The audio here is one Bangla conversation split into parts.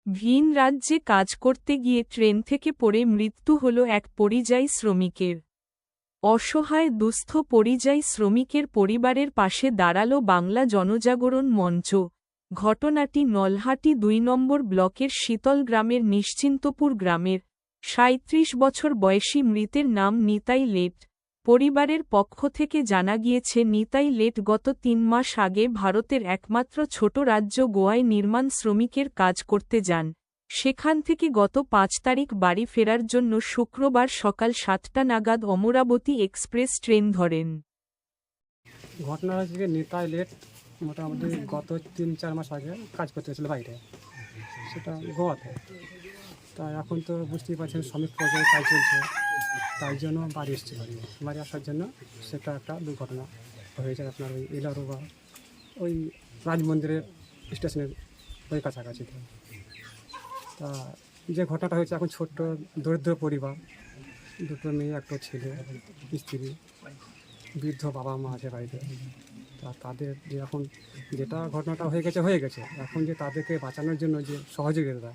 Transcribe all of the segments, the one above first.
ভিন রাজ্যে কাজ করতে গিয়ে ট্রেন থেকে পড়ে মৃত্যু হল এক পরিযায়ী শ্রমিকের। অসহায় দুস্থ পরিযায়ী শ্রমিকের পরিবারের পাশে দাঁড়াল বাংলা জনজাগরণ মঞ্চ। ঘটনাটি নলহাটি ২ নম্বর ব্লকের শীতল গ্রামের নিশ্চিন্তপুর গ্রামের। ৩৭ বছর বয়সী মৃতের নাম নিতাই লেট। পরিবারের পক্ষ থেকে জানা গিয়েছে নিতাই লেট গত ৩ মাস আগে ভারতের একমাত্র ছোট রাজ্য গোয়ায় নির্মাণ শ্রমিকের কাজ করতে যান। সেখান থেকে গত ৫ তারিখ বাড়ি ফেরার জন্য শুক্রবার সকাল ৭টা নাগাদ অমরাবতী এক্সপ্রেস ট্রেন ধরেন। ঘটনা হচ্ছে নিতাই লেট মোটামুটি গত ৩-৪ মাস আগে কাজ করতে গেছিলো বাইরে, সেটা গোয়াতে। তা এখন তো বুঝতেই পারছেন শ্রমিক পর্যায়ে কাজ চলছে, তাই জন্য বাড়ি এসছে। বাড়ি আসার জন্য সেটা একটা দুর্ঘটনা হয়েছে আপনার ওই এলারোবা ওই রাজ মন্দিরের স্টেশনের ওই কাছাকাছি। তা যে ঘটনাটা হয়েছে, এখন ছোট্ট দরিদ্র পরিবার, 2টো মেয়ে 1টো ছেলে, স্ত্রী, বৃদ্ধ বাবা মা আছে বাড়িতে। তা তাদের যে এখন যেটা ঘটনাটা হয়ে গেছে, এখন যে তাদেরকে বাঁচানোর জন্য যে সহযোগিতা,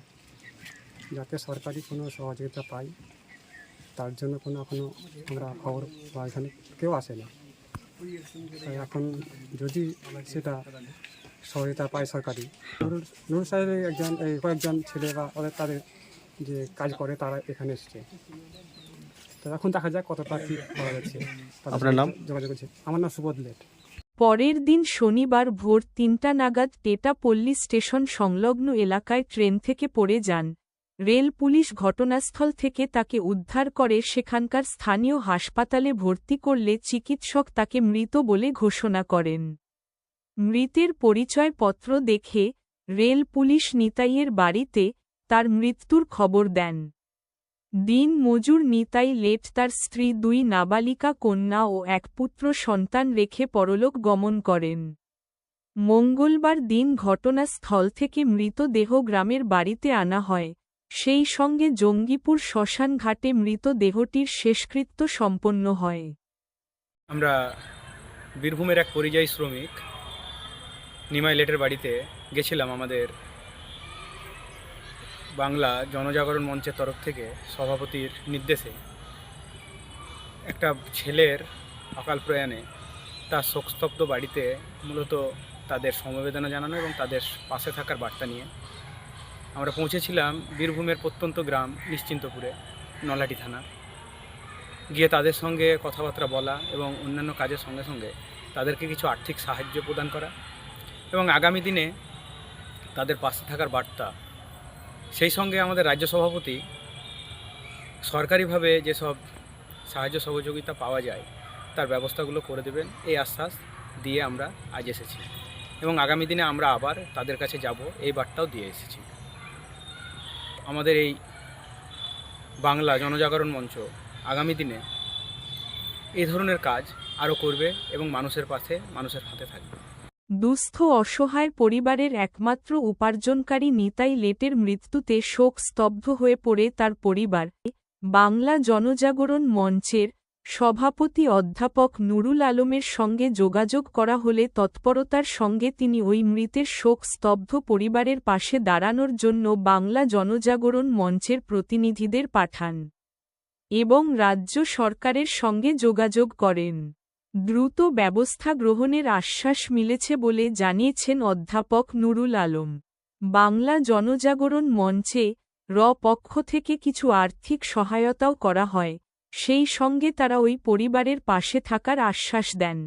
যাতে সরকারি কোনো সহযোগিতা পাই, তার জন্য এখনও আমরা খবর বা এখানে কেউ আসে না। তাই এখন যদি সেটা সহযোগিতা পায় সরকারি, নুরুল সাহেবের কয়েকজন ছেলে বা তাদের যে কাজ করে তারা এখানে এসছে। তো এখন দেখা যাক কতটা কী পাওয়া যাচ্ছে। আপনার নাম? যোগাযোগ করছে। আমার নাম সুবোধ লেট। পরের দিন শনিবার ভোর ৩টা নাগাদ টেটাপল্লী স্টেশন সংলগ্ন এলাকায় ট্রেন থেকে পড়ে যান। রেল পুলিশ ঘটনাস্থল থেকে তাকে উদ্ধার করে সেখানকার স্থানীয় হাসপাতালে ভর্তি করলে চিকিৎসক তাকে মৃত বলে ঘোষণা করেন। মৃতের পরিচয়পত্র দেখে রেল পুলিশ নিতাইয়ের বাড়িতে তার মৃত্যুর খবর দেন। দিন মজুর নিতাই লেট তার স্ত্রী 2 নাবালিকা কন্যা ও 1 পুত্র সন্তান রেখে পরলোক গমন করেন। মঙ্গলবার দিন ঘটনাস্থল থেকে মৃতদেহ গ্রামের বাড়িতে আনা হয়, সেই সঙ্গে জঙ্গিপুর শ্মশান ঘাটে মৃতদেহটির শেষকৃত্য সম্পন্ন হয়। আমরা বীরভূমের এক পরিযায়ী শ্রমিক নিমাই লেটের বাড়িতে গেছিলাম। আমাদের বাংলা জনজাগরণ মঞ্চের তরফ থেকে সভাপতির নির্দেশে একটা ছেলের অকাল প্রয়াণে তার শোকস্তব্ধ বাড়িতে মূলত তাদের সমবেদনা জানানো এবং তাদের পাশে থাকার বার্তা নিয়ে আমরা পৌঁছেছিলাম বীরভূমের প্রত্যন্ত গ্রাম নিশ্চিন্তপুরে, নলহাটি থানা। গিয়ে তাদের সঙ্গে কথাবার্তা বলা এবং অন্যান্য কাজের সঙ্গে সঙ্গে তাদেরকে কিছু আর্থিক সাহায্য প্রদান করা এবং আগামী দিনে তাদের পাশে থাকার বার্তা। সেই সঙ্গে আমাদের রাজ্য সভাপতি সরকারিভাবে যেসব সাহায্য সহযোগিতা পাওয়া যায় তার ব্যবস্থাগুলো করে দেবেন, এই আশ্বাস দিয়ে আমরা আজ এসেছি এবং আগামী দিনে আমরা আবার তাদের কাছে যাব, এই বার্তাও দিয়ে এসেছি। আমাদের এই বাংলা জনজাগরণ মঞ্চ আগামী দিনে এই ধরনের কাজ আরও করবে এবং মানুষের পাশে, মানুষের হাতে থাকবে। দুস্থ অসহায় পরিবারের একমাত্র উপার্জনকারী নিতাই লেটের মৃত্যুতে শোক স্তব্ধ হয়ে পড়ে তার পরিবার। বাংলা জনজাগরণ মঞ্চের সভাপতি অধ্যাপক নুরুল আলমের সঙ্গে যোগাযোগ করা হলে তৎপরতার সঙ্গে তিনি ওই মৃতের শোক স্তব্ধ পরিবারের পাশে দাঁড়ানোর জন্য বাংলা জনজাগরণ মঞ্চের প্রতিনিধিদের পাঠান এবং রাজ্য সরকারের সঙ্গে যোগাযোগ করেন। দ্রুত ব্যবস্থা গ্রহণের আশ্বাস মিলেছে বলে জানিয়েছেন অধ্যাপক নুরুল আলম। বাংলা জনজাগরণ মঞ্চে পক্ষ থেকে কিছু আর্থিক সহায়তাও করা হয়, সেই সঙ্গে তারা ওই পরিবারের পাশে থাকার আশ্বাস দেন।